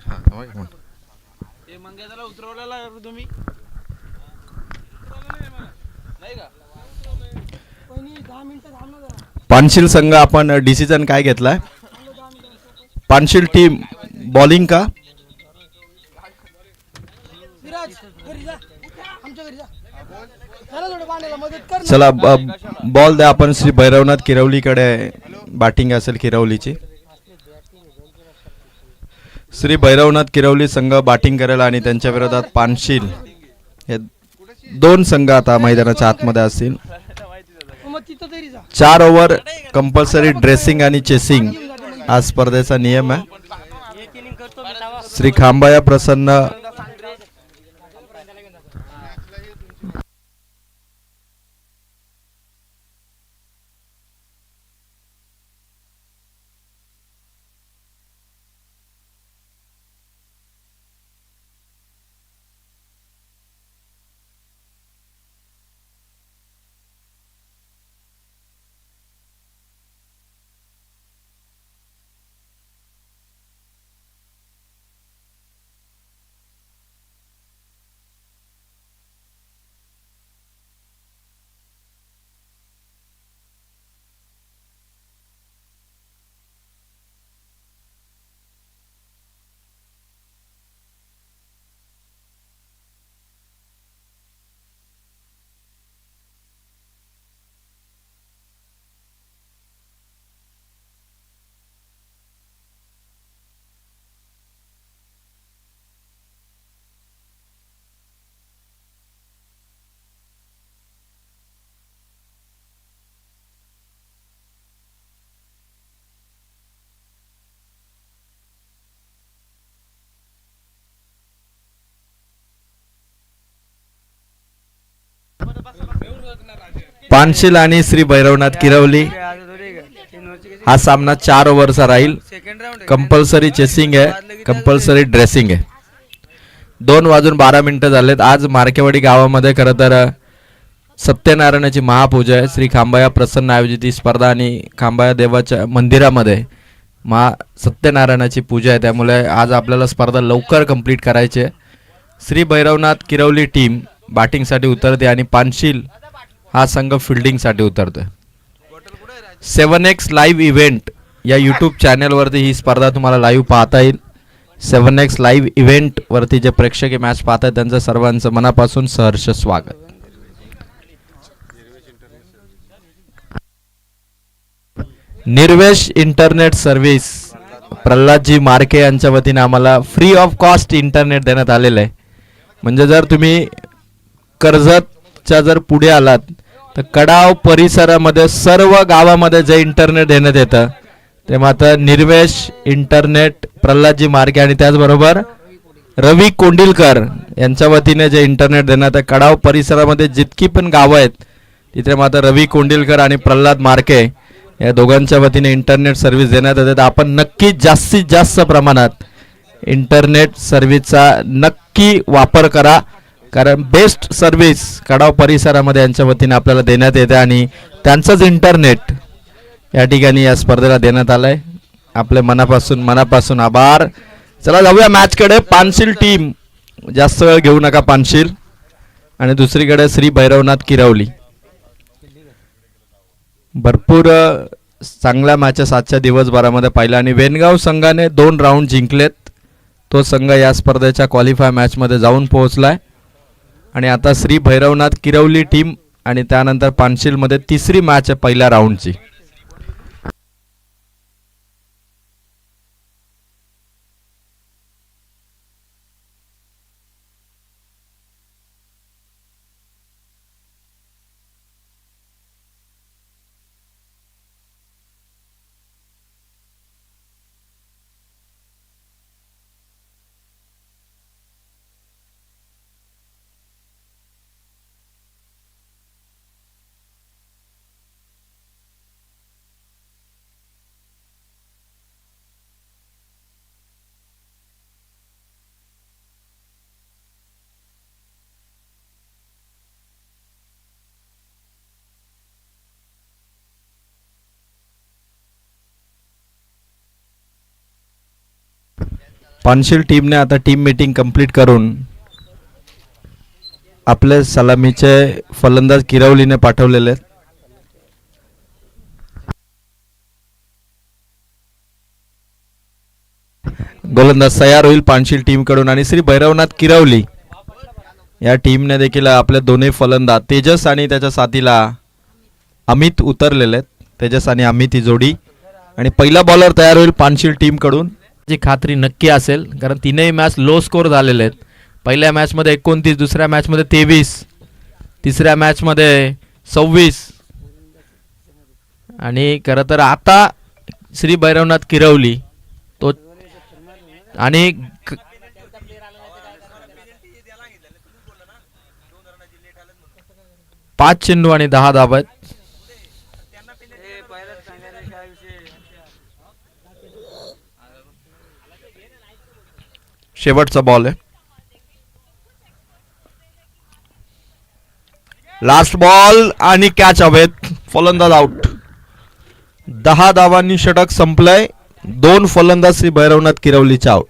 हां होय. ते मंग्याला उतरवलेला तुम्ही नाही का? पानशील संघ आपण डिसिजन काय घेतलाय? पानशील टीम बॉलिंग का? चला बॉल द्या आपण श्री भैरवनाथ किरवलीकडे. बॅटिंग असेल किरवलीची. श्री भैरवनाथ किरवली संघ बॅटिंग करेल आणि त्यांच्या विरोधात पानशील हे दोन संघ आता मैदानाच्या आतमध्ये असतील. 4 ओव्हर कंपल्सरी ड्रेसिंग आणि चेसिंग हा स्पर्धेचा नियम आहे. श्री खांबाया प्रसन्न पानशील आणि श्री भैरवनाथ किरवली हा सामना 4 ओव्हरचा राहील. कंपल्सरी चेसिंग आहे, कंपल्सरी ड्रेसिंग आहे. 2 वाजून 12 मिनिटं झालेत. आज मार्केवाडी गावामध्ये खरं तर सत्यनारायणाची महापूजा आहे. श्री खांबाया प्रसन्न आयोजित ही स्पर्धा आणि खांबाया देवाच्या मंदिरामध्ये सत्यनारायणाची पूजा आहे. त्यामुळे आज आपल्याला स्पर्धा लवकर कंप्लीट करायची आहे. श्री भैरवनाथ किरवली टीम बॅटिंगसाठी उतरते आणि पानशील हा संघ फिल्डिंगसाठी उतरतोय. 7X लाईव्ह इव्हेंट या यूट्यूब चॅनलवरती ही स्पर्धा तुम्हाला लाईव्ह पाहता येईल. 7X लाईव्ह इव्हेंट वरती जे प्रेक्षक मॅच पाहतात त्यांचं सर्वांचं मनापासून सहर्ष स्वागत. निर्वेश इंटरनेट सर्व्हिस प्रल्हादजी मार्के यांच्या वतीने आम्हाला फ्री ऑफ कॉस्ट इंटरनेट देण्यात आलेलं आहे. म्हणजे जर तुम्ही कर्जतच्या जर पुढे आलात तर कडाव परिसरामध्ये सर्व गावामध्ये जे इंटरनेट देण्यात येतं ते मात्र निर्वेश इंटरनेट प्रल्हादजी मार्के आणि त्याचबरोबर रवी कोंडिलकर यांच्या वतीने जे इंटरनेट देण्यात आहे. कडाव परिसरामध्ये जितकी पण गावं आहेत तिथे मात्र रवी कोंडिलकर आणि प्रल्हाद मार्के या दोघांच्या वतीने इंटरनेट सर्व्हिस देण्यात येते. आपण नक्की जास्तीत जास्त प्रमाणात इंटरनेट सर्व्हिसचा नक्की वापर करा, कारण बेस्ट सर्व्हिस कडाव परिसरामध्ये यांच्या वतीने आपल्याला देण्यात येते आणि त्यांचंच इंटरनेट या ठिकाणी या स्पर्धेला देण्यात आलंय. आपले मनापासून आभार. चला जाऊया मॅचकडे. पानशील टीम जास्त वेळ घेऊ नका पानशील. आणि दुसरीकडे श्री भैरवनाथ किरवली. भरपूर चांगल्या मॅचेस आजच्या दिवसभरामध्ये पाहिल्या आणि वेनगाव संघाने 2 राऊंड जिंकलेत. तो संघ या स्पर्धेच्या क्वालिफाय मॅचमध्ये जाऊन पोहोचलाय आणि आता श्री भैरवनाथ किरवली टीम आणि त्यानंतर पानशीलमध्ये तिसरी मॅच आहे पहिल्या राऊंडची. पानशील टीमने आता टीम मीटिंग कंप्लीट करून आपले सलामीचे फलंदाज किरवलीने पाठवलेले आहेत. गोलंदाज तयार होईल पानशील टीम कडून आणि श्री भैरवनाथ किरवली या टीमने देखील आपले दोन्ही फलंदाज तेजस आणि त्याच्या साथीला अमित उतरलेले आहेत. तेजस आणि अमित ही जोडी आणि पहिला बॉलर तयार होईल पानशील टीम कडून. जी खात्री नक्की असेल कारण तीनही मॅच लो स्कोर झालेले आहेत. पहिल्या मॅच मध्ये 29, दुसऱ्या मॅच मध्ये 23, तिसऱ्या मॅच मध्ये 26 आणि खरं तर आता श्री भैरवनाथ किरवली तो आणि 5 चेंडू आणि 10 धावा आहेत. शेवटचा बॉल आहे. लास्ट बॉल आणि कॅच हवेत. फलंदाज आउट. 10 धावांनी षटक संपलंय. 2 फलंदाज श्री भैरवनाथ किरवलीचे आउट.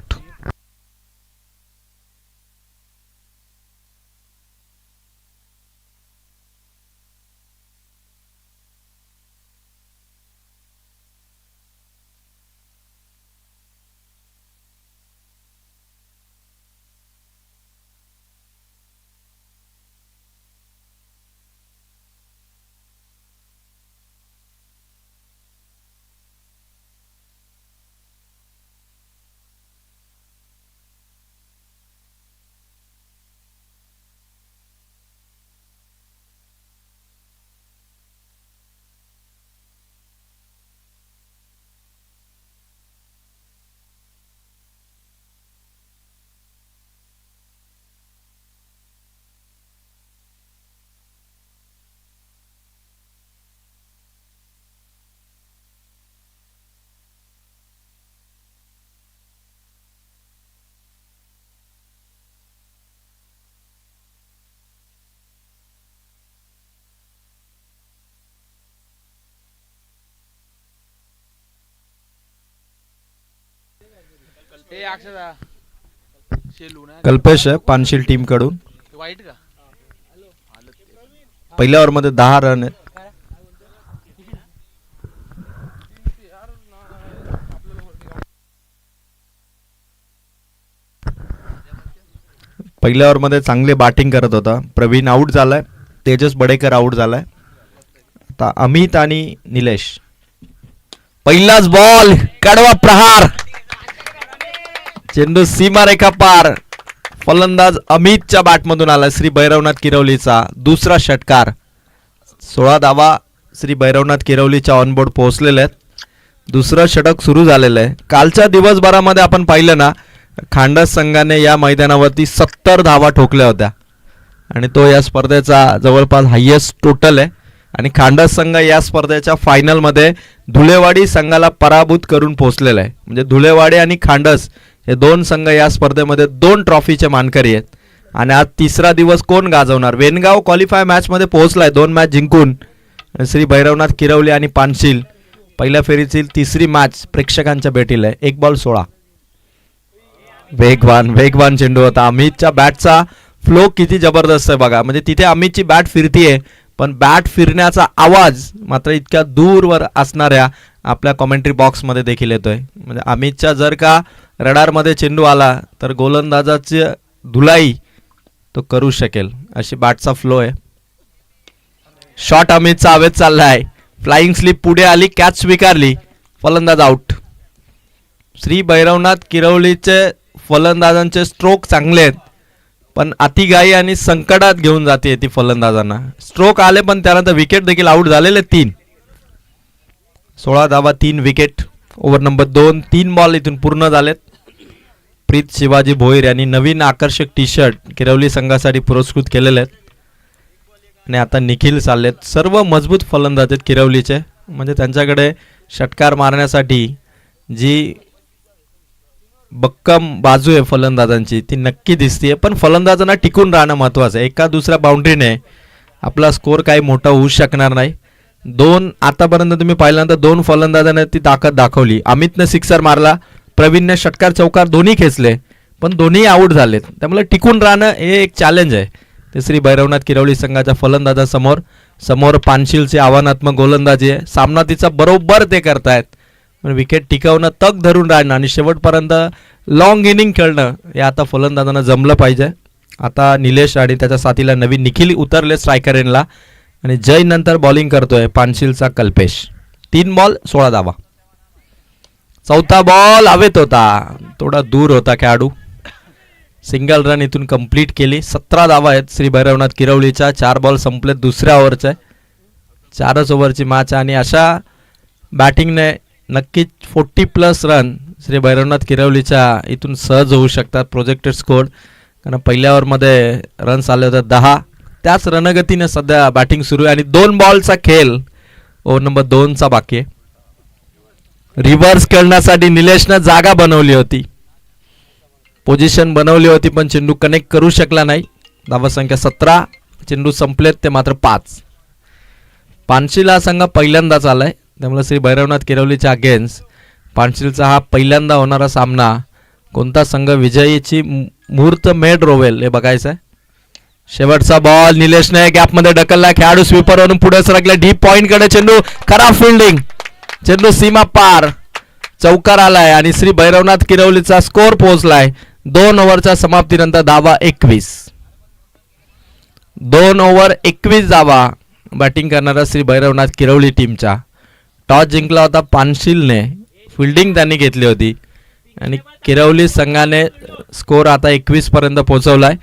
कल्पेश आहे पानशील टीम कडून. वाईट का पहिल्या ओव्हर मध्ये 10 रन आहेत. पहिल्या ओव्हर मध्ये चांगले बॅटिंग करत होता. प्रवीण आउट झालाय. तेजस बडेकर आउट झालाय. आता अमित आणि निलेश. पहिलाच बॉल कडवा प्रहार. चेंडू सीमारेखा पार. फलंदाज अमितच्या बॅटमधून आला श्री भैरवनाथ किरवलीचा दुसरा षटकार. 16 धावा श्री भैरवनाथ किरवलीच्या ऑनबोर्ड पोहोचलेले आहेत. दुसरं षटक सुरू झालेलं आहे. कालच्या दिवसभरामध्ये आपण पाहिलं ना खांडस संघाने या मैदानावरती 70 धावा ठोकल्या होत्या आणि तो या स्पर्धेचा जवळपास हायेस्ट टोटल आहे. आणि खांडस संघ या स्पर्धेच्या फायनलमध्ये धुलेवाडी संघाला पराभूत करून पोहोचलेला आहे. म्हणजे धुलेवाडी आणि खांडस हे 2 संघ या स्पर्धेमध्ये 2 ट्रॉफीचे मानकरी आहेत. आणि आज तिसरा दिवस कोण गाजवणार. वेनगाव क्वालिफाय मॅच मध्ये पोहोचलाय 2 मॅच जिंकून. श्री भैरवनाथ किरवली आणि पानशील पहिल्या फेरीतील तिसरी मॅच प्रेक्षकांच्या भेटीला आहे. 1 बॉल 16. वेगवान चेंडू होता. अमितच्या बॅटचा फ्लो किती जबरदस्त आहे बघा. म्हणजे तिथे अमितची बॅट फिरतीये पण बॅट फिरण्याचा आवाज मात्र इतक्या दूरवर असणाऱ्या आपल्या कॉमेंट्री बॉक्समध्ये देखील येतोय. म्हणजे अमितच्या जर का रडारमध्ये चेंडू आला तर गोलंदाजाची धुलाई तो करू शकेल अशी बॅटचा फ्लो आहे. शॉट अमितचा हवेत चाललाय. फ्लाइंग स्लिप पुढे आली. कॅच स्वीकारली. फलंदाज आउट. श्री भैरवनाथ किरवलीचे फलंदाजांचे स्ट्रोक चांगले आहेत पण अतिघाई आणि संकटात घेऊन जाते ती फलंदाजांना. स्ट्रोक आले पण त्यानंतर विकेट देखील आउट झालेले 3. 16 धावा 3 विकेट. Over number 2. 3 बॉल इथून पूर्ण झालेत. प्रीत शिवाजी भोईर यांनी नवीन आकर्षक टी शर्ट किरवली संघासाठी पुरस्कृत केलेले आहेत. आणि आता निखिल चाललेत. सर्व मजबूत फलंदाज आहेत किरवलीचे. म्हणजे त्यांच्याकडे षटकार मारण्यासाठी जी बक्कम बाजू आहे फलंदाजांची ती नक्की दिसतीये. पण फलंदाजांना टिकून राहणं महत्त्वाचं आहे. एका दुसऱ्या बाउंड्रीने आपला स्कोर काही मोठा होऊ शकणार नाही. 2 आतापर्यंत तुम्ही पाहिल्यानंतर 2 फलंदाजांनी ती ताकद दाखवली. अमितने सिक्सर मारला प्रवीणने षटकार चौकार दोन्ही खेचले, पण दोन्ही आऊट झालेत. त्यामुळे टिकून राहणं हे एक चॅलेंज आहे. ते श्री भैरवनाथ किरवली संघाच्या फलंदाजासमोर समोर पानशीलची आव्हानात्मक गोलंदाजी आहे. सामना तिचा बरोबर ते करतायत. विकेट टिकवणं, तग धरून राहणं आणि शेवटपर्यंत लॉंग इनिंग खेळणं हे आता फलंदाजांना जमलं पाहिजे. आता निलेश आणि त्याच्या साथीला नवीन निखिल उतरले स्ट्रायकर एनला आणि जय नंतर बॉलिंग करतोय पानशीलचा कल्पेश. 3 बॉल 16 धावा. चौथा बॉल हवेत होता, थोडा दूर होता खेळाडू. सिंगल रन इथून कंप्लीट केली. 17 धावा आहेत श्री भैरवनाथ किरवलीच्या. 4 बॉल संपलेत दुसऱ्या ओव्हरचे. 4च ओव्हरची मॅच आणि अशा बॅटिंगने नक्कीच 40+ रन श्री भैरवनाथ किरवलीच्या इथून सहज होऊ शकतात. प्रोजेक्टेड स्कोर, कारण पहिल्या ओव्हरमध्ये रन्स आले होते 10. त्याच रणगतीने सध्या बॅटिंग सुरू आहे आणि 2 बॉलचा खेळ ओव्हर नंबर 2चा बाकी आहे. रिव्हर्स खेळण्यासाठी निलेशनं जागा बनवली होती, पोझिशन बनवली होती, पण चेंडू कनेक्ट करू शकला नाही. धावा संख्या 17. चेंडू संपलेत ते मात्र 5. पानशील हा संघ पहिल्यांदाच आलाय, त्यामुळे श्री भैरवनाथ किरवलीच्या अगेन्स्ट पानशीलचा हा पहिल्यांदा होणारा सामना. कोणता संघ विजयीची मुहूर्त मेढ रोवेल हे बघायचं आहे. शेवटचा बॉल निलेशने गॅपमध्ये ढकलला. खेळाडू स्वीपरवरून पुढे सरकला. डीप पॉइंट कडे चेंडू, खराब फिल्डिंग, चेंडू सीमा पार, चौकार आलाय आणि श्री भैरवनाथ किरवलीचा स्कोर पोहोचलाय. 2 ओव्हरच्या समाप्तीनंतर धावा 21. 2 ओव्हर 21 धावा बॅटिंग करणारा श्री भैरवनाथ किरवली टीमच्या. टॉस जिंकला होता पानशीलने, फिल्डिंग त्यांनी घेतली होती आणि किरवली संघाने स्कोर आता 21 पर्यंत पोहोचवलाय.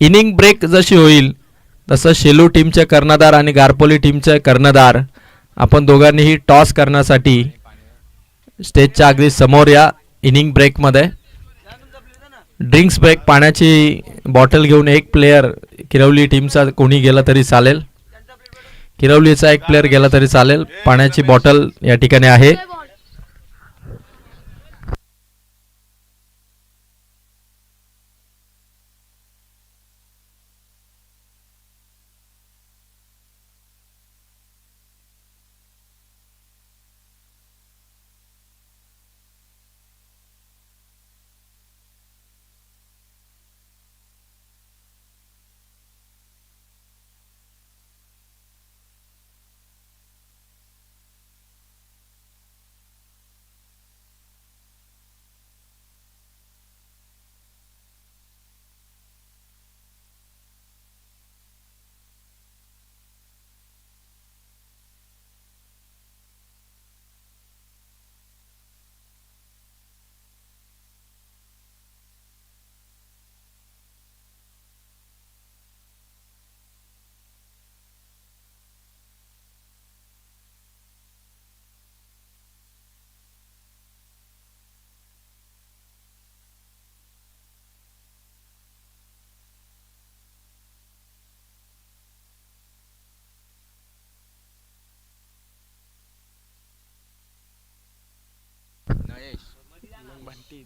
इनिंग ब्रेक जशी होईल तसं शेलू टीमचे कर्णधार आणि गारपोली टीमचे कर्णधार आपण दोघांनीही टॉस करण्यासाठी स्टेजच्या अगदी समोर या. इनिंग ब्रेकमध्ये ड्रिंक्स ब्रेक, पाण्याची बॉटल घेऊन एक प्लेयर किरवली टीमचा कोणी गेला तरी चालेल, किरवलीचा एक प्लेयर गेला तरी चालेल. पाण्याची बॉटल या ठिकाणी आहे.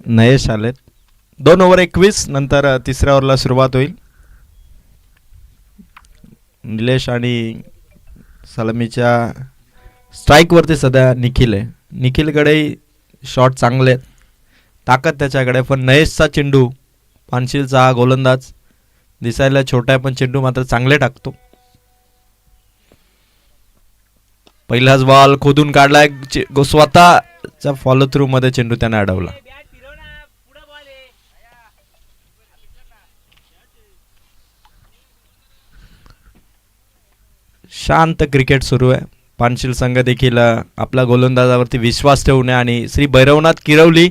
नयेश आलेत. 2 ओव्हर 21 नंतर तिसऱ्या ओव्हरला सुरुवात होईल. निलेश आणि सलामीच्या स्ट्राईकवरती सध्या निखिल आहे. निखिलकडेही शॉट चांगले आहेत, ताकद त्याच्याकडे, पण नयेशचा चेंडू, पानशीलचा हा गोलंदाज दिसायला छोटा आहे पण चेंडू मात्र चांगले टाकतो. पहिलाच बॉल खोदून काढलाय, स्वतःच्या फॉलो थ्रू मध्ये चेंडू त्याने अडवला. शांत क्रिकेट सुरू आहे. पानशील संघ देखील आपल्या गोलंदाजावरती विश्वास ठेवू नये आणि श्री भैरवनाथ किरवली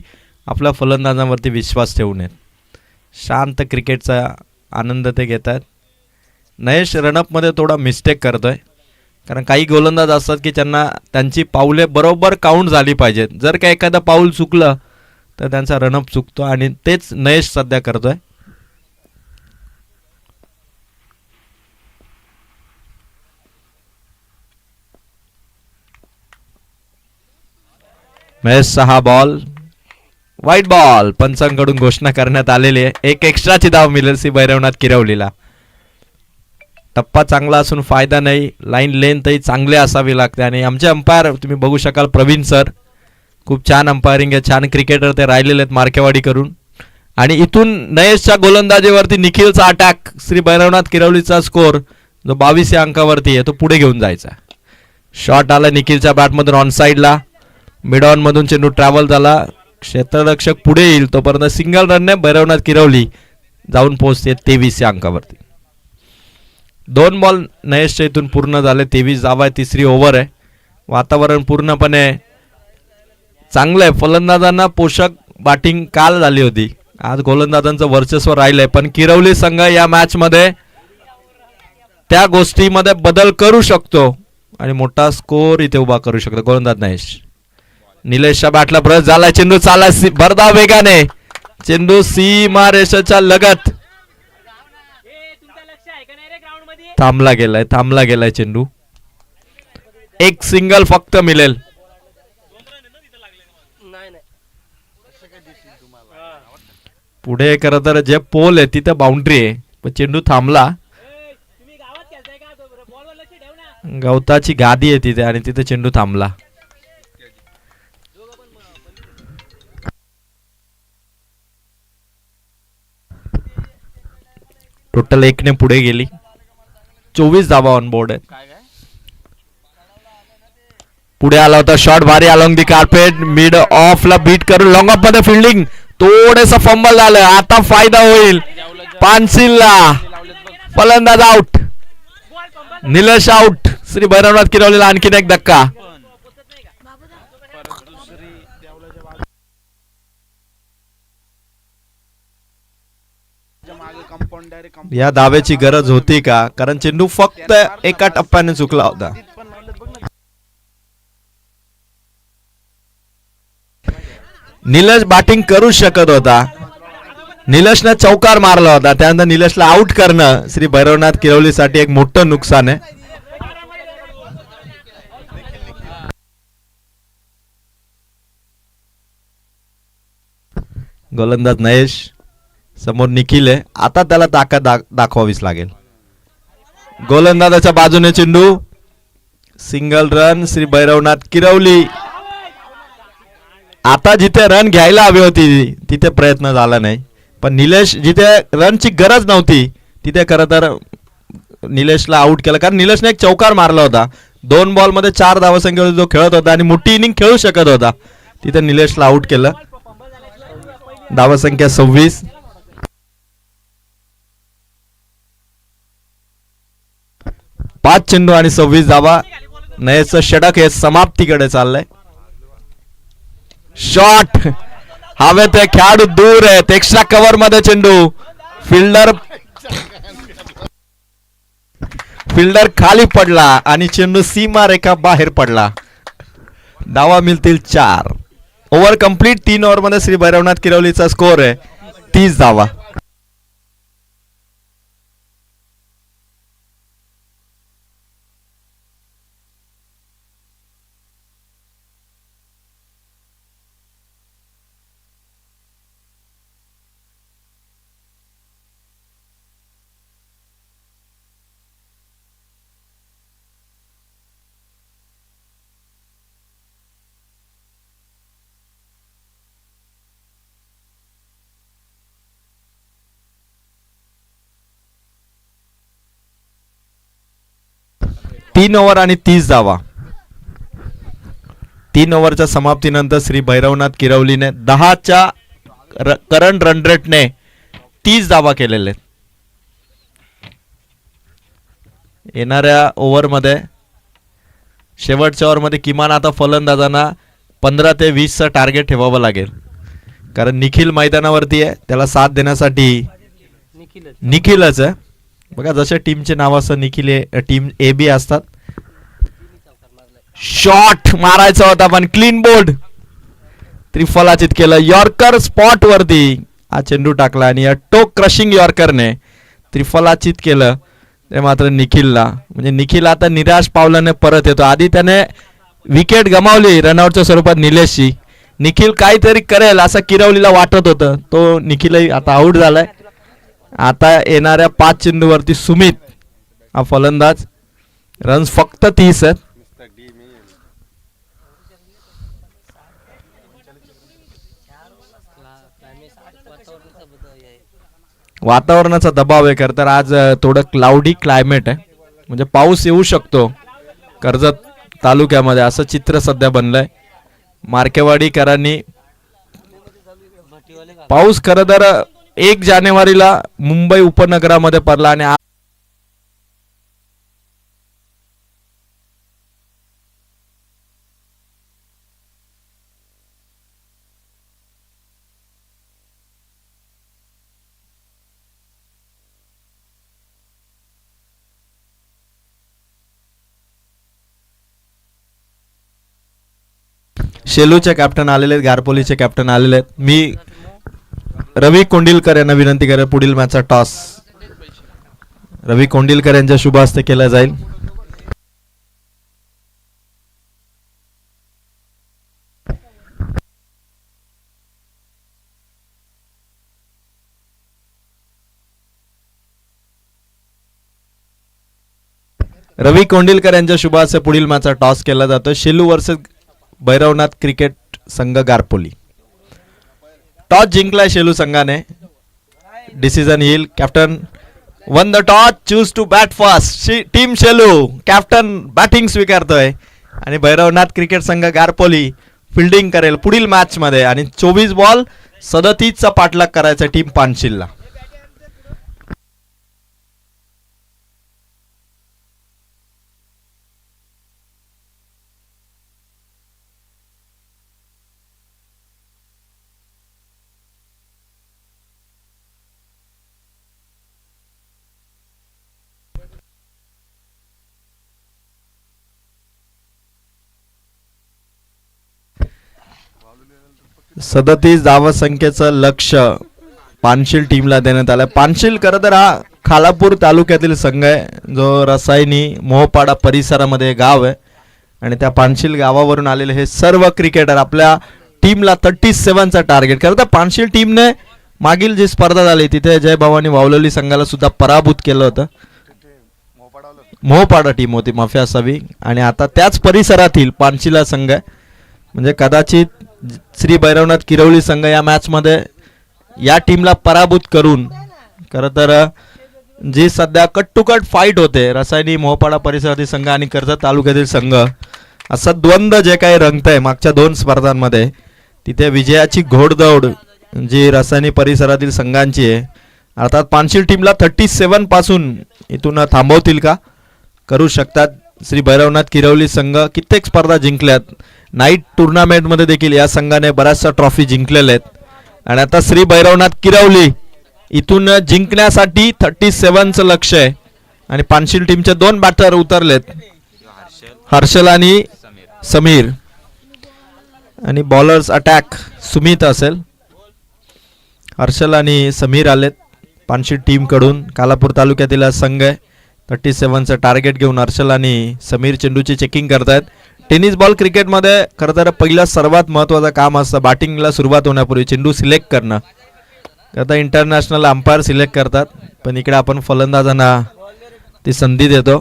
आपल्या फलंदाजांवरती विश्वास ठेवू नये. शांत क्रिकेटचा आनंद ते घेत आहेत. नयेश रनअपमध्ये थोडा मिस्टेक करतोय, कारण काही गोलंदाज असतात की त्यांना त्यांची पाऊले बरोबर काउंट झाली पाहिजेत. जर का एखादं पाऊल चुकलं तर त्यांचा रनअप चुकतो आणि तेच नयेश सध्या करतोय. महेश 6 बॉल वाईट बॉल, पंचांकडून घोषणा करण्यात आलेली आहे. एक एक्स्ट्राची धाव मिळेल श्री भैरवनाथ किरवलीला. टप्पा चांगला असून फायदा नाही, लाईन लेंथही चांगले असावी लागते आणि आमचे अंपायर तुम्ही बघू शकाल प्रवीण सर खूप छान अंपायरिंग आहे, छान क्रिकेटर ते राहिलेले आहेत मार्केवाडी करून. आणि इथून नयेशच्या गोलंदाजीवरती निखिलचा अटॅक, श्री भैरवनाथ किरवलीचा स्कोर जो 22 या अंकावरती आहे तो पुढे घेऊन जायचा. शॉट आला निखिलच्या बॅटमधून ऑन साईडला, मिड ऑन मधून चेंडू ट्रॅव्हल झाला, क्षेत्ररक्षक पुढे येईल तोपर्यंत सिंगल रनने भैरवनाथ किरवली जाऊन पोहोचते 23 या अंकावरती. 2 बॉल नयेशच्या इथून पूर्ण झाले, 23 धावा आहे, तिसरी ओव्हर आहे. वातावरण पूर्णपणे चांगलं आहे. फलंदाजांना पोषक बॅटिंग काल झाली होती, आज गोलंदाजांचं वर्चस्व राहिलंय. पण किरवली संघ या मॅच मध्ये त्या गोष्टीमध्ये बदल करू शकतो आणि मोठा स्कोर इथे उभा करू शकतो. गोलंदाज नयेश, निलेशच्या बॅटला ब्रश झालाय, चेंडू चालला भरधाव वेगाने, चेंडू सीमा रेषेच्या लगत थांबला गेलाय चेंडू. एक सिंगल फक्त मिळेल. पुढे खरं तर जे पोल आहे तिथे बाउंड्री आहे, पण चेंडू थांबला. गवताची गादी आहे तिथे आणि तिथे चेंडू थांबला. टोटल 1 ने पुढे गेली. 24 धावा ऑन बोर्ड आहे. पुढे आला होता शॉट, भारी along the carpet, mid of ला बीट करून लॉंग ऑफ मध्ये फिल्डिंग, थोडस फंबल झालं. आता फायदा होईल पानसिलला. फलंदाज आउट, निलेश आउट. श्री भैरवनाथ किरवलीला आणखीन एक धक्का. या धावेची गरज होती का? कारण चेंडू फक्त एका टप्प्याने चुकला होता. निलेश बॅटिंग करू शकत होता, निलेशने चौकार मारला होता, त्यानंतर निलेशला आउट करणं श्री भैरवनाथ किरवलीसाठी एक मोठं नुकसान आहे. गोलंदाज नयेश, समोर निखिल आहे, आता त्याला ताकद दाखवावीच लागेल. गोलंदाजाच्या बाजूने चेंडू, सिंगल रन श्री भैरवनाथ किरवली. आता जिथे रन घ्यायला हवी होती तिथे प्रयत्न झाला नाही, पण निलेश जिथे रनची गरज नव्हती तिथे खरं तर निलेशला आउट केलं, कारण निलेशने एक चौकार मारला होता. 2 बॉल मध्ये 4 धावसंख्येवर जो खेळत होता आणि मोठी इनिंग खेळू शकत होता, तिथे निलेशला आउट केलं. धावसंख्या 26. पाच चेंडू आणि 26 धावा. नयेशचं षटक हे समाप्तीकडे चाललंय. शॉट हवेत आहे, खेळाडू दूर आहेत, एक्स्ट्रा कव्हर मध्ये चेंडू, फिल्डर खाली पडला आणि चेंडू सीमा रेखा बाहेर पडला. धावा मिळतील 4. Over complete. 3 ओव्हर मध्ये श्री भैरवनाथ किरवलीचा स्कोर आहे 30 धावा. तीन ओव्हर आणि 30 धावा. 3 ओव्हरच्या समाप्तीनंतर श्री भैरवनाथ किरवलीने 10च्या करंट रन रेटने 30 धावा केलेले. येणाऱ्या ओव्हरमध्ये, शेवटच्या ओव्हरमध्ये किमान आता फलंदाजांना 15 ते 20चं टार्गेट ठेवावं लागेल, कारण निखिल मैदानावरती आहे. त्याला साथ देण्यासाठी निखिलच आहे. बघा जसे टीमचे नाव असतं निखिल टीम ए बी असतात. शॉट मारायचा होता पण क्लीन बोल्ड, त्रिफलाचित केलं. यॉर्कर स्पॉट वरती हा चेंडू टाकला आणि या टोक क्रशिंग यॉर्करने त्रिफलाचित केलं. ते मात्र निखिलला, म्हणजे निखिल आता निराश पावलाने परत येतो. आधी त्याने विकेट गमावली रनआउटच्या स्वरूपात निलेशची. निखिल काहीतरी करेल असं किरवलीला वाटत होतं, तो निखिलही आता आउट झालाय. आता येणाऱ्या 5 चेंडूवरती सुमित हा फलंदाज. रन्स फक्त 30 आहेत. वातावरणाचा दबाव आहे. खरं तर आज थोडं क्लाउडी क्लायमेट आहे, म्हणजे पाऊस येऊ शकतो कर्जत तालुक्यामध्ये, असं चित्र सध्या बनलंय. मार्केवाडीकरांनी पाऊस खरं तर 1 जानेवारीला मुंबई उपनगरामध्ये पडला आणि शेलूचे कॅप्टन आलेले आहेत, गारपोलीचे कॅप्टन आलेले आहेत. मी रवी कोंडिलकर यांना विनंती करेन पुढील मॅचचा टॉस रवी कोंडिलकर यांच्या शुभ हस्ते केला जाईल. रवी कोंडिलकर यांच्या शुभ हस्ते पुढील मॅचचा टॉस केला जातो. शेलू वर्सेस भैरवनाथ क्रिकेट संघ गारपोली. टॉस जिंकलाय शेलू संघाने. डिसिजन येईल. Captain won the toss, choose to bat first. Team Shelu captain batting स्वीकारतोय आणि भैरवनाथ क्रिकेट संघ गारपोली फिल्डिंग करेल पुढील मॅच मध्ये. आणि 24 बॉल 37चा पाठलाग करायचा टीम पानशिलला. सदतीस धावसंख्येचं लक्ष पानशिल टीमला देण्यात आलं. पानशिल खरं तर हा खालापूर तालुक्यातील संघ आहे, जो रसायनी मोहपाडा परिसरामध्ये गाव आहे. आणि त्या पानशिल गावावरून आलेले हे सर्व क्रिकेटर आपल्या टीमला 37चा टार्गेट. खरं तर पानशिल टीमने मागील जी स्पर्धा झाली तिथे जय भवानी वावलवली संघाला सुद्धा पराभूत केलं होतं. मोहपाडा टीम होती, माफी असावी. आणि आता त्याच परिसरातील पानशिला संघ आहे, म्हणजे कदाचित श्री भैरवनाथ किरवली संघ या मॅच मध्ये या टीमला पराभूत करून खरं तर जी सध्या कट टू कट फाईट होते रसायनी मोहपाडा परिसरातील संघ आणि कर्जत तालुक्यातील संघ, असं द्वंद्व जे काही रंगतंय मागच्या 2 स्पर्धांमध्ये, तिथे विजयाची घोडदौड जी रसायनी परिसरातील संघांची आहे. अर्थात पानशिल टीमला 37 पासून इथून थांबवतील का, करू शकतात. श्री भैरवनाथ किरवली संघ कित्येक स्पर्धा जिंकल्यात. नाईट टुर्नामेंटमध्ये देखील या संघाने बऱ्याचशा ट्रॉफी जिंकलेल्या आहेत. आणि आता श्री भैरवनाथ किरवली इथून जिंकण्यासाठी 37चं लक्ष आहे. आणि पानशिल टीमचे 2 बॅटर उतरलेत, हर्षल आणि समीर. आणि बॉलर्स अटॅक सुमित असेल. हर्षल आणि समीर आलेत पानशिल टीम कडून. कालापूर तालुक्यातील हा संघ आहे. 37चं टार्गेट घेऊन हर्षल आणि समीर चेंडूची चेकिंग करतायत. टेनिस बॉल क्रिकेटमध्ये खरं तर पहिला सर्वात महत्त्वाचं काम असतं बॅटिंगला सुरुवात होण्यापूर्वी चेंडू सिलेक्ट करणं. आता इंटरनॅशनल अंपायर सिलेक्ट करतात, पण इकडे आपण फलंदाजांना ती संधी देतो.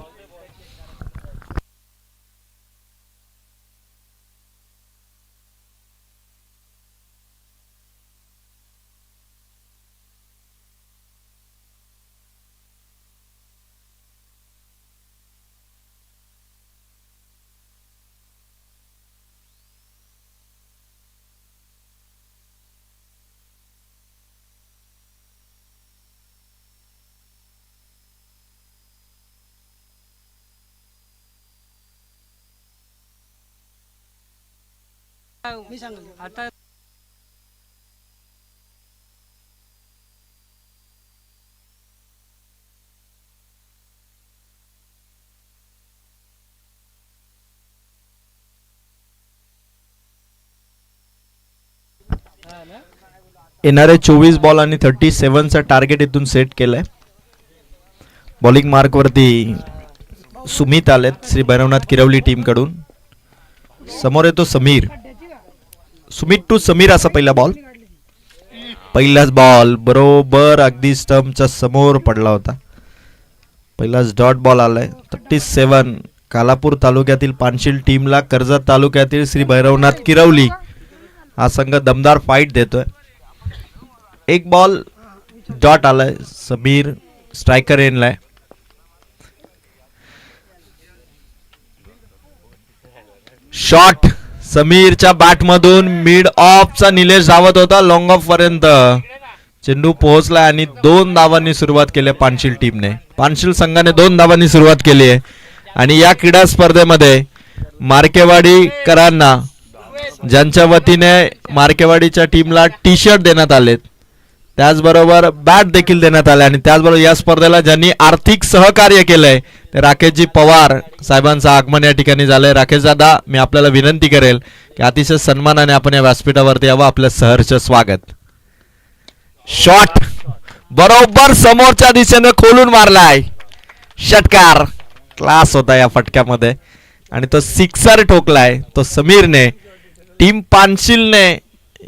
आता येणारे 24 बॉल आणि 37चं टार्गेट इथून सेट केलंय. बॉलिंग मार्क वरती सुमित आलेत श्री भैरवनाथ किरवली टीम कडून. समोर येतो समीर. सुमित टू समीर असा पहिला बॉल. पहिलाच बॉल बरोबर अगदी स्टंपच्या समोर पडला होता. पहिलाच डॉट बॉल आलाय. 37 कालापूर तालुक्यातील पानशिल टीमला कर्जत तालुक्यातील श्री भैरवनाथ किरवली हा संघ दमदार फाईट देतोय. एक बॉल डॉट आलाय. समीर स्ट्रायकर एनलाय. शॉट समीरच्या बॅट मधून मिड ऑफचा निलेश धावत होता लॉंग ऑफ पर्यंत. चेंडू पोहोचला आणि 2 धावांनी सुरुवात केली पानशील टीमने. पानशील संघाने 2 धावांनी सुरुवात केली आहे. आणि या क्रीडा स्पर्धेमध्ये मार्केवाडीकरांना ज्यांच्या वतीने मार्केवाडीच्या टीमला टी शर्ट देण्यात आलेत, त्याचबरोबर बॅट देखील देण्यात आले. आणि त्याचबरोबर या स्पर्धेला ज्यांनी आर्थिक सहकार्य केलंय ते राकेशजी पवार साहेबांचं आगमन या ठिकाणी झालंय. राकेश दादा, मी आपल्याला विनंती करेल की अतिशय सन्मानाने आपण या व्यासपीठावरती यावं. आपलं सहर्ष स्वागत. शॉट बरोबर समोरच्या दिशेने खोलून मारलाय. षटकार क्लास होता या फटक्यामध्ये आणि तो सिक्सर ठोकलाय तो समीरने. टीम पानशीलने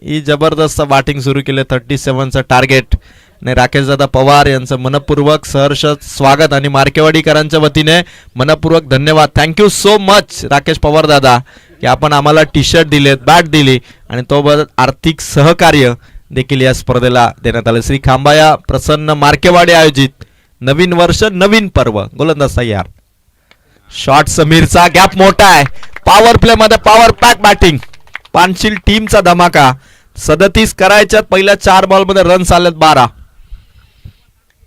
ही जबरदस्त बॅटिंग सुरू केली. 37चं टार्गेट. आणि राकेशदादा पवार यांचं मनपूर्वक सहर्ष स्वागत आणि मार्केवाडीकरांच्या वतीने मनपूर्वक धन्यवाद. Thank you so much Rakesh Pawar दादा की आपण आम्हाला टी शर्ट दिलेत, बॅट दिली आणि तो आर्थिक सहकार्य देखील या स्पर्धेला देण्यात आलं. श्री खांबाया प्रसन्न मार्केवाडी आयोजित नवीन वर्ष नवीन पर्व. गोलंदाज तयार. शॉट समीरचा. गॅप मोठा आहे. पॉवर प्ले मध्ये पॉवर पॅक बॅटिंग. पानशील टीमचा धमाका. 37 करायच्यात. पहिल्या 4 बॉल मध्ये रन्स आलेत 12.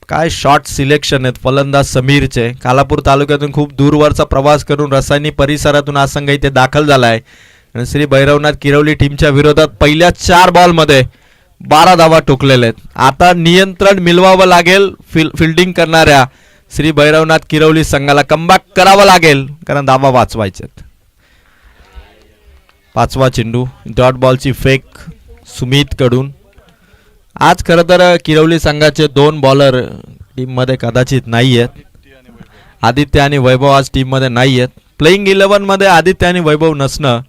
काय शॉट सिलेक्शन आहेत फलंदाज समीरचे. कालापूर तालुक्यातून खूप दूरवरचा प्रवास करून रसायनी परिसरातून हा संघ इथे दाखल झालाय. आणि श्री भैरवनाथ किरवली टीमच्या विरोधात पहिल्या 4 बॉल मध्ये 12 धावा ठोकलेल्या आहेत. आता नियंत्रण मिळवावं लागेल फिल्डिंग करणाऱ्या श्री भैरवनाथ किरवली संघाला. कमबॅक करावं लागेल कारण धावा वाचवायच्यात. 5वा चेंडू. डॉट बॉलची फेक सुमित कडून. आज खरं तर किरवली संघाचे 2 बॉलर टीम मध्ये कदाचित नाही आहेत. आदित्य आणि वैभव आज टीम मध्ये नाही आहेत. प्लेइंग 11 मध्ये आदित्य आणि वैभव नसणं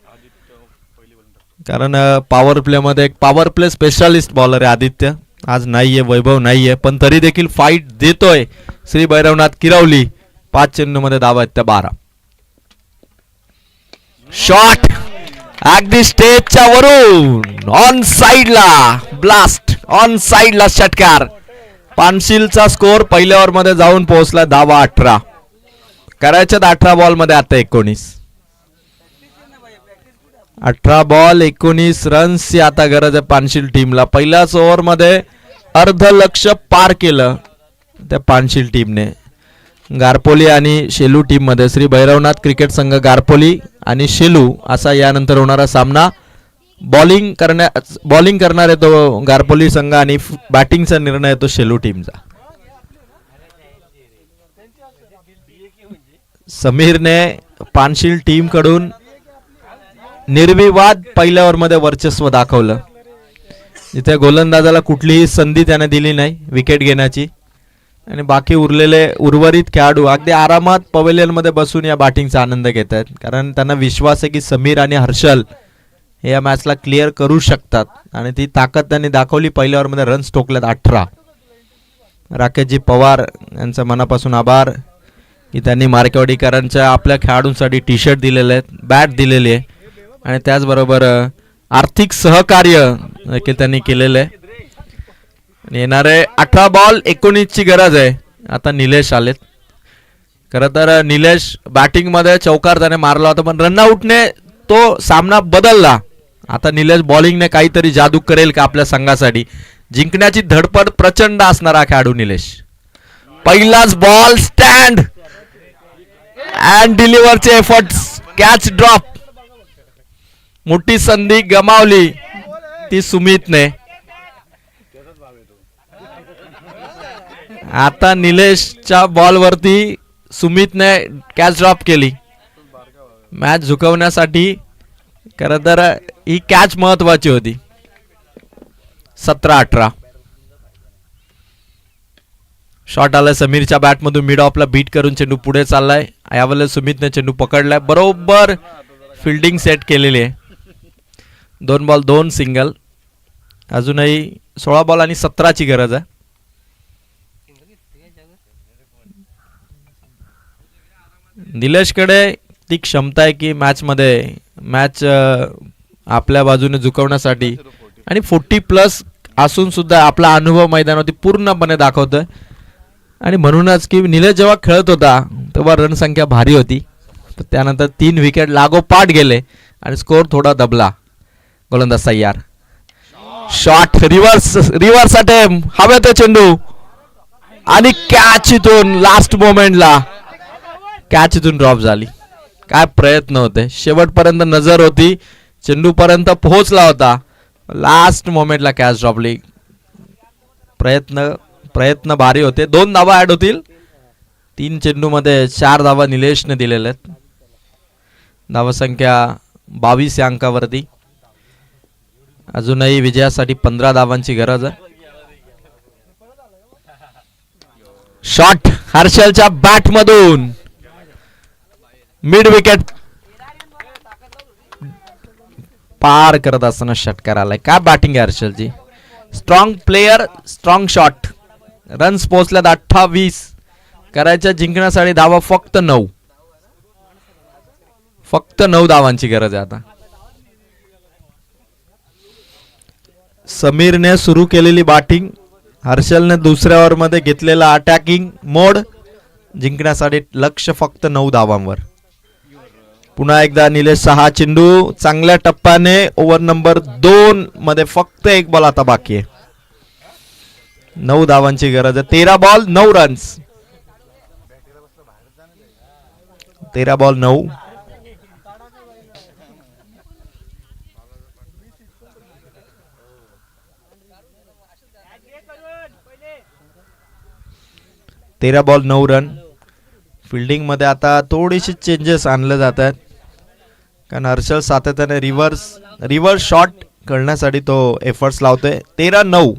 कारण पॉवर प्ले मध्ये एक पॉवर प्ले स्पेशालिस्ट बॉलर आहे आदित्य. आज नाहीये, वैभव नाहीये, पण तरी देखील फाईट देतोय श्री भैरवनाथ किरवली. 5 चेंडू मध्ये धावा आहेत त्या 12. शॉट अगदी स्टेजच्या वरून ऑन साइडला ब्लास्ट. ऑन साइडला षटकार. पानशीलचा स्कोर पहिल्या ओव्हर मध्ये जाऊन पोहोचला. धावा 18 करायच्यात 18 बॉल मध्ये आता 19. 18 बॉल 19 रन्सची आता गरज आहे पानशील टीमला. पहिल्याच ओव्हर मध्ये अर्ध लक्ष पार केलं त्या पानशील टीमने. गारपोली आणि शेलू टीम मध्ये श्री भैरवनाथ क्रिकेट संघ गारपोली आणि शेलू असा यानंतर होणारा सामना. बॉलिंग करणार आहे तो गारपोली संघ आणि बॅटिंगचा निर्णय आहे तो शेलू टीमचा. समीरने पानशील टीम कडून निर्विवाद पहिल्या ओव्हर मध्ये वर्चस्व दाखवलं. इथे गोलंदाजाला कुठलीही संधी त्याने दिली नाही विकेट घेण्याची. आणि बाकी उर्वरित खेळाडू अगदी आरामात पवेलियन मध्ये बसून या बॅटिंगचा आनंद घेत आहेत कारण त्यांना विश्वास आहे की समीर आणि हर्षल हे या मॅचला क्लिअर करू शकतात. आणि ती ताकद त्यांनी दाखवली. पहिल्या ओव्हर मध्ये रन्स ठोकल्यात 18. राकेशजी पवार यांचा मनापासून आभार की त्यांनी मार्केवाडीकरांच्या आपल्या खेळाडूंसाठी टी शर्ट दिलेले आहेत, बॅट दिलेली आहे आणि त्याचबरोबर आर्थिक सहकार्य देखील त्यांनी केलेलं आहे. येणारे 18 बॉल 19 ची गरज आहे. आता निलेश आलेत. खरं तर निलेश बॅटिंग मध्ये चौकार त्याने मारला होता पण रनआउटने तो सामना बदलला. आता निलेश बॉलिंगने काहीतरी जादू करेल का आपल्या संघासाठी. जिंकण्याची धडपड प्रचंड असणारा खेळाडू निलेश. पहिलाच बॉल स्टँड अँड डिलिव्हरचे एफर्ट्स. Catch drop. मोठी संधी गमावली ती सुमितने. आता निलेशच्या बॉलवरती सुमितने कॅच ड्रॉप केली. मॅच झुकवण्यासाठी खरं तर ही कॅच महत्वाची होती. 17-18. शॉट आलाय समीरच्या बॅटमधून मिड ऑफला बीट करून चेंडू पुढे चाललाय. यावेळेला सुमितने चेंडू पकडलाय. बरोबर फिल्डिंग सेट केलेली आहे. 2 बॉल 2 सिंगल. अजूनही 16 बॉल आणि 17 ची गरज आहे. निलेशकडे ती क्षमता आहे की मॅच आपल्या बाजूने झुकवण्यासाठी आणि 40+ असून सुद्धा आपला अनुभव मैदानावरती पूर्णपणे दाखवतोय. आणि म्हणूनच की निलेश जेव्हा खेळत होता तेव्हा रन संख्या भारी होती, पण त्यानंतर 3 विकेट लागोपाठ गेले आणि स्कोर थोडा दबला. गोलंदाज तयार. शॉट रिव्हर्स अटेम्प्ट, हवेत चेंडू आणि कॅच इथून लास्ट मोमेंटला कॅच इथून ड्रॉप झाली. काय प्रयत्न होते, शेवटपर्यंत नजर होती, चेंडू पर्यंत पोहोचला होता, लास्ट मोमेंटला कॅच ड्रॉपली. प्रयत्न भारी होते. 2 धावा ऍड होतील. 3 चेंडू मध्ये 4 धावा निलेशने दिलेल्या आहेत. धावसंख्या 22 या अंकावरती. अजूनही विजयासाठी 15 धावांची गरज आहे. शॉट हर्षलच्या बॅट मधून मिड विकेट पार करत असताना षटकार आलाय. काय बॅटिंग आहे हर्षलची. Strong player, strong shot. Runs पोहोचल्यात 28. करायच्या जिंकण्यासाठी धावा फक्त 9. फक्त 9 धावांची गरज आहे आता. समीरने सुरू केलेली बॅटिंग, हर्षलने दुसऱ्या ओव्हर मध्ये घेतलेला अटॅकिंग मोड. जिंकण्यासाठी लक्ष फक्त 9 धावांवर. पुन्हा एकदा निलेश 6 चेंडू चांगल्या टप्प्याने. ओव्हर नंबर 2 मध्ये फक्त 1 बॉल आता बाकी आहे. 9 धावांची गरज आहे. 13 बॉल 9 रन्स. 13 बॉल 9. तेरा बॉल 9 रन. फिल्डिंग मध्ये आता थोडीशी चेंजेस आणले जात आहेत, कारण हर्षल सातत्याने रिव्हर्स शॉट करण्यासाठी तो एफर्ट्स लावतोय. 13-9.